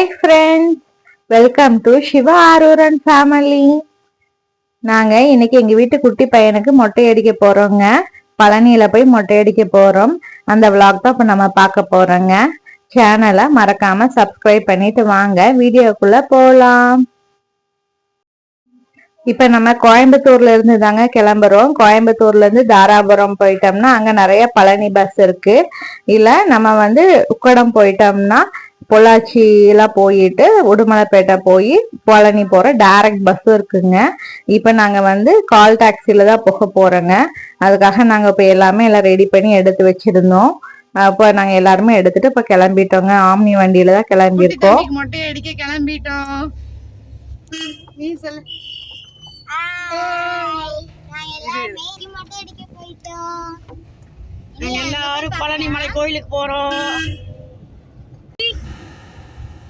Hi friends, welcome to Siva Aruran family. நாங்கள் இன்னைக்கு எங்கள் வீட்டு குட்டி பையனுக்கு மொட்டை அடிக்க போகிறோங்க. பழனியில் போய் மொட்டை அடிக்க போகிறோம். அந்த விளாக் தான் இப்போ நம்ம பார்க்க போகிறோங்க. சேனலை மறக்காமல் சப்ஸ்கிரைப் பண்ணிட்டு வாங்க, வீடியோக்குள்ளே போகலாம். இப்போ நம்ம கோயம்புத்தூர்ல இருந்து தாங்க கிளம்புறோம். கோயம்புத்தூர்ல இருந்து தாராபுரம் போயிட்டோம்னா அங்க நிறைய பழனி பஸ் இருக்கு. இல்ல நம்ம உக்கடம் போயிட்டோம்னா பொள்ளாச்சி எல்லாம் போயிட்டு உடுமலைப்பேட்டை போய் பழனி போற டைரக்ட் பஸ் இருக்குங்க. இப்ப நாங்க கால் டாக்ஸில தான் போக போறோங்க. அதுக்காக நாங்க இப்ப எல்லாமே எல்லாம் ரெடி பண்ணி எடுத்து வச்சிருந்தோம். அப்ப நாங்க எல்லாருமே எடுத்துட்டு இப்ப கிளம்பிட்டோங்க. ஆம்னி வண்டியில தான் கிளம்பிருக்கோம். மொட்டை அடிக்க கிளம்பிட்டோம். நீ சொல்லு. எல்லாரும் பழனிமலை கோயிலுக்கு போறோம்.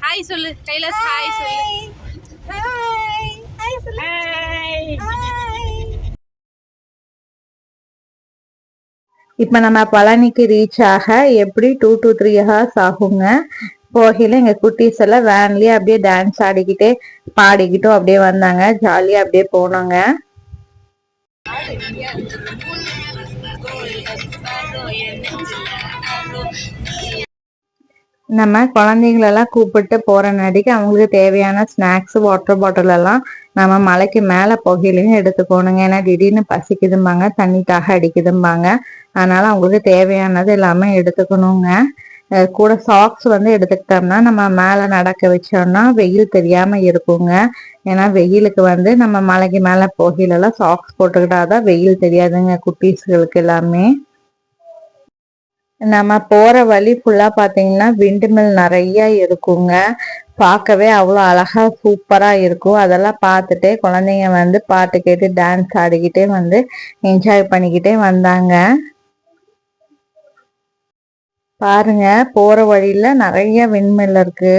ஹாய் சொல்லு கைலாஸ். ஹாய் சொல்லு. ஹாய் சொல்லு. இப்ப நம்ம பழனிக்கு ரீச் ஆக எப்படி 2 to 3 hours ஆகுங்க. போகையில எங்க குட்டீஸ் எல்லாம் வேன்லயே அப்படியே டான்ஸ் ஆடிக்கிட்டே பாடிக்கிட்டும் அப்படியே வந்தாங்க. ஜாலியா அப்படியே போனோங்க. நம்ம குழந்தைங்களெல்லாம் கூப்பிட்டு போற நடிக்க அவங்களுக்கு தேவையான ஸ்நாக்ஸ், வாட்டர் பாட்டில் எல்லாம் நம்ம மலைக்கு மேல புகையிலையும் எடுத்துக்கோணுங்க. ஏன்னா திடீர்னு பசிக்குதும்பாங்க, தண்ணி தாக அடிக்குதும்பாங்க. அதனால அவங்களுக்கு தேவையானது எல்லாமே எடுத்துக்கணுங்க. கூட சாக்ஸ் எடுத்துக்கிட்டோம்னா நம்ம மேல நடக்க வச்சோம்னா வெயில் தெரியாம இருக்குங்க. ஏன்னா வெயிலுக்கு நம்ம மலைக்கு மேல போகையிலெல்லாம் சாக்ஸ் போட்டுக்கிட்டாதான் வெயில் தெரியாதுங்க குட்டீஸ்களுக்கு எல்லாமே. நம்ம போற வழி ஃபுல்லா பாத்தீங்கன்னா விண்டுமில் நிறைய இருக்குங்க. பார்க்கவே அவ்வளோ அழகா சூப்பரா இருக்கும். அதெல்லாம் பார்த்துட்டே குழந்தைங்க பாட்டு கேட்டு டான்ஸ் ஆடிக்கிட்டே என்ஜாய் பண்ணிக்கிட்டே வந்தாங்க. பாருங்க, போற வழியில நிறைய விண்மில் இருக்கு.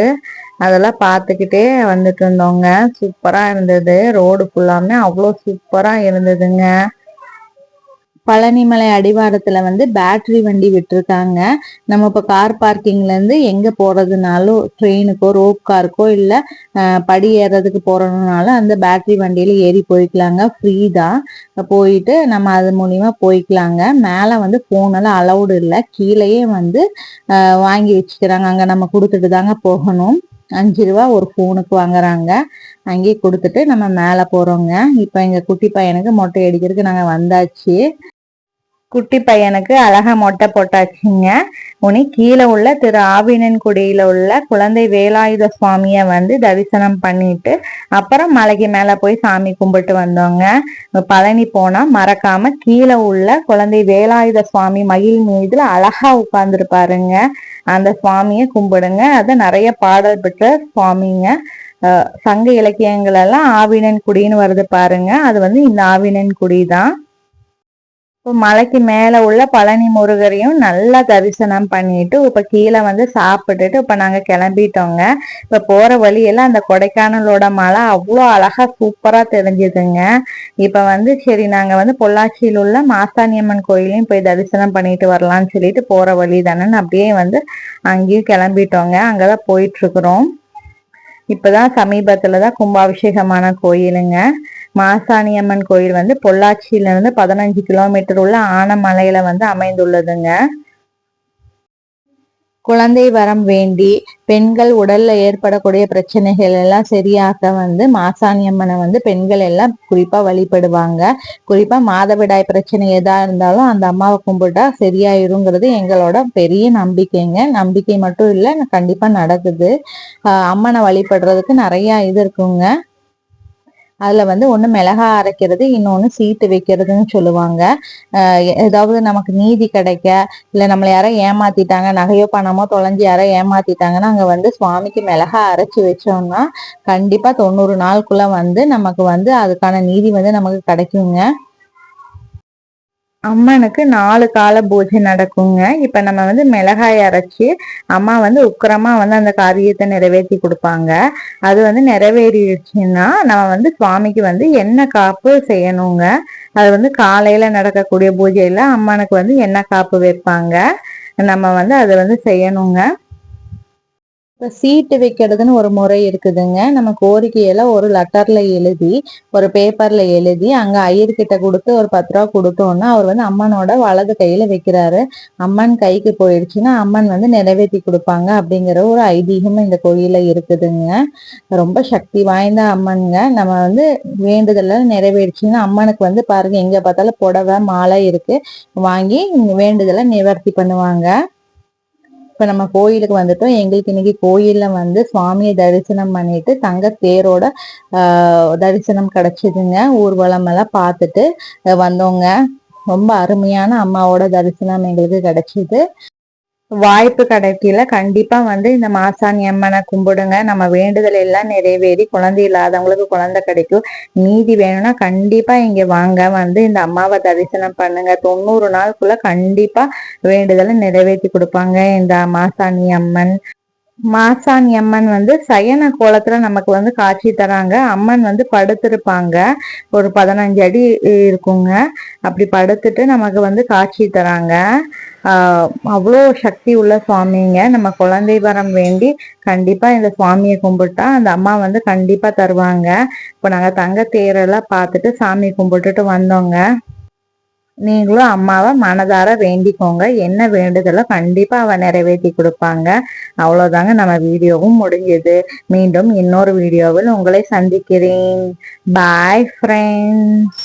அதெல்லாம் பார்த்துக்கிட்டே வந்துட்டு இருந்தோங்க. சூப்பரா இருந்தது. ரோடு ஃபுல்லாமே அவ்வளோ சூப்பரா இருந்ததுங்க. பழனிமலை அடிவாரத்துல பேட்டரி வண்டி விட்டுருக்காங்க. நம்ம இப்ப கார் பார்க்கிங்ல இருந்து எங்க போறதுனாலும் ட்ரெயினுக்கோ ரோப் காருக்கோ இல்ல படி ஏறதுக்கு போறதுனாலும் அந்த பேட்டரி வண்டியில ஏறி போய்க்கலாங்க. ஃப்ரீ தான். போயிட்டு நம்ம அது மூலியமா போய்க்கலாங்க. மேல போன் எல்லாம் அலௌடு இல்லை. கீழேயே வாங்கி வச்சுக்கிறாங்க. அங்க நம்ம கொடுத்துட்டு தாங்க போகணும். 5 ரூபா ஒரு போனுக்கு வாங்குறாங்க. அங்கேயே கொடுத்துட்டு நம்ம மேல போறோங்க. இப்ப எங்க குட்டி பையனுக்கு மொட்டை அடிக்கிறதுக்கு நாங்க வந்தாச்சு. குட்டி பையனுக்கு அழகா மொட்டை போட்டாச்சுங்க. உனி கீழே உள்ள திரு ஆவினன்குடியில உள்ள குழந்தை வேலாயுத சுவாமிய தரிசனம் பண்ணிட்டு அப்புறம் மலைக்கு மேல போய் சாமி கும்பிட்டு வந்தோங்க. பழனி போனா மறக்காம கீழே உள்ள குழந்தை வேலாயுத சுவாமி மயில் மீதுல அழகா உட்கார்ந்துருப்பாருங்க. அந்த சுவாமிய கும்பிடுங்க. அது நிறைய பாடல் பெற்ற சுவாமிங்க. சங்க இலக்கியங்கள் எல்லாம் ஆவினன்குடின்னு வருது பாருங்க. அது இந்த ஆவினன்குடி தான். மலைக்கு மேல உள்ள பழனி முருகரையும் நல்லா தரிசனம் பண்ணிட்டு இப்ப கீழே சாப்பிட்டுட்டு இப்ப நாங்க கிளம்பிட்டோங்க. இப்ப போற வழியெல்லாம் அந்த கொடைக்கானலோட மலை அவ்வளோ அழகா சூப்பரா தெரிஞ்சுதுங்க. இப்ப சரி நாங்க பொள்ளாச்சியில் உள்ள மாசாணியம்மன் கோயிலையும் போய் தரிசனம் பண்ணிட்டு வரலாம்னு சொல்லிட்டு போற வழி தானேன்னு அப்படியே அங்கேயும் கிளம்பிட்டோங்க. அங்கதான் போயிட்டு இருக்கிறோம். இப்பதான் சமீபத்துலதான் கும்பாபிஷேகமான கோயிலுங்க. மாசாணியம்மன் கோயில் பொள்ளாச்சியில இருந்து 15 கிலோமீட்டர் உள்ள ஆனமலையில அமைந்துள்ளதுங்க. குழந்தை வரம் வேண்டி பெண்கள் உடல்ல ஏற்படக்கூடிய பிரச்சனைகள் எல்லாம் சரியாக மாசாணியம்மனை பெண்கள் எல்லாம் குறிப்பா வழிபடுவாங்க. குறிப்பா மாதவிடாய் பிரச்சனை எதா இருந்தாலும் அந்த அம்மாவை கும்பிட்டா சரியாயிருங்கிறது எங்களோட பெரிய நம்பிக்கைங்க. நம்பிக்கை மட்டும் இல்ல, கண்டிப்பா நடக்குது. அம்மனை வழிபடுறதுக்கு நிறைய இது இருக்குங்க. அதுல ஒண்ணு மிளகா அரைக்கிறது, இன்னொன்னு சீட்டு வைக்கிறதுன்னு சொல்லுவாங்க. ஏதாவது நமக்கு நீதி கிடைக்க, இல்ல நம்மள யாரோ ஏமாத்திட்டாங்க, நகையோ பணமோ தொலைஞ்சு யாரோ ஏமாத்திட்டாங்கன்னா அங்க சுவாமிக்கு மிளகா அரைச்சு வச்சோம்னா கண்டிப்பா 90 நாளுக்குள்ள நமக்கு அதுக்கான நீதி நமக்கு கிடைக்குங்க. அம்மனுக்கு 4 கால பூஜை நடக்குங்க. இப்ப நம்ம மிளகாய் அரைச்சி அம்மா உக்கிரமா அந்த காரியத்தை நிறைவேற்றி கொடுப்பாங்க. அது நிறைவேறிடுச்சுன்னா நம்ம சுவாமிக்கு எண்ணெய் காப்பு செய்யணுங்க. அது காலையில நடக்கக்கூடிய பூஜையில அம்மனுக்கு எண்ணெய் காப்பு வைப்பாங்க. நம்ம அதை செய்யணுங்க. இப்ப சீட்டு வைக்கிறதுன்னு ஒரு முறை இருக்குதுங்க. நம்ம கோரிக்கையெல்லாம் ஒரு லெட்டர்ல எழுதி, ஒரு பேப்பர்ல எழுதி, அங்க ஐயர்கிட்ட கொடுத்து ஒரு 10 ரூபா கொடுத்தோம்னா, அவர் வந்து அம்மனோட வலது கையில வைக்கிறாரு. அம்மன் கைக்கு போயிடுச்சுன்னா, அம்மன் வந்து நிறைவேத்தி கொடுப்பாங்க அப்படிங்கிற ஒரு ஐதீகமும் இந்த கோயில்ல இருக்குதுங்க. ரொம்ப சக்தி வாய்ந்த அம்மன்ங்க. நம்ம வந்து வேண்டுதல நிறைவேறிச்சுன்னா, அம்மனுக்கு வந்து பாருங்க எங்க பார்த்தாலும் புடவை, மாலை இருக்கு. வாங்கி வேண்டுதலை நிவர்த்தி பண்ணுவாங்க. இப்ப நம்ம கோயிலுக்கு வந்துட்டோம். எங்களுக்கு இன்னைக்கு கோயில்ல வந்து சுவாமியை தரிசனம் பண்ணிட்டு தங்க தேரோட தரிசனம் கிடைச்சதுங்க. ஊர்வலம் எல்லாம் பார்த்துட்டு வந்தோங்க. ரொம்ப அருமையான அம்மாவோட தரிசனம் எங்களுக்கு கிடைச்சது. வாய்ப்பு கிடைக்கல கண்டிப்பா வந்து இந்த மாசாணி அம்மனை கும்பிடுங்க. நம்ம வேண்டுதல் எல்லாம் நிறைவேறி குழந்தை இல்லாதவங்களுக்கு குழந்தை கிடைக்கும். நீதி வேணும்னா கண்டிப்பா இங்க வாங்க, வந்து இந்த அம்மாவை தரிசனம் பண்ணுங்க. 90 நாளுக்குள்ள கண்டிப்பா வேண்டுதலை நிறைவேற்றி கொடுப்பாங்க இந்த மாசாணி அம்மன். மாசாணி அம்மன் வந்து சயன கோலத்துல நமக்கு வந்து காட்சி தராங்க. அம்மன் வந்து படுத்திருப்பாங்க. ஒரு 15 அடி இருக்குங்க. அப்படி படுத்துட்டு நமக்கு வந்து காட்சி தராங்க. அவ்வளோ சக்தி உள்ள சுவாமிங்க. நம்ம குழந்தை வரம் வேண்டி கண்டிப்பா இந்த சுவாமியை கும்பிட்டா அந்த அம்மா வந்து கண்டிப்பா தருவாங்க. இப்போ நாங்க தங்க தேரெல்லாம் பார்த்துட்டு சாமி கும்பிட்டுட்டு வந்தோங்க. நீங்களும் அம்மாவை மனதார வேண்டிக்கோங்க. என்ன வேண்டுதலோ கண்டிப்பா அவ நிறைவேற்றி கொடுப்பாங்க. அவ்வளவுதாங்க, நம்ம வீடியோவும் முடிஞ்சது. மீண்டும் இன்னொரு வீடியோவில் உங்களை சந்திக்கிறேன். Bye friends.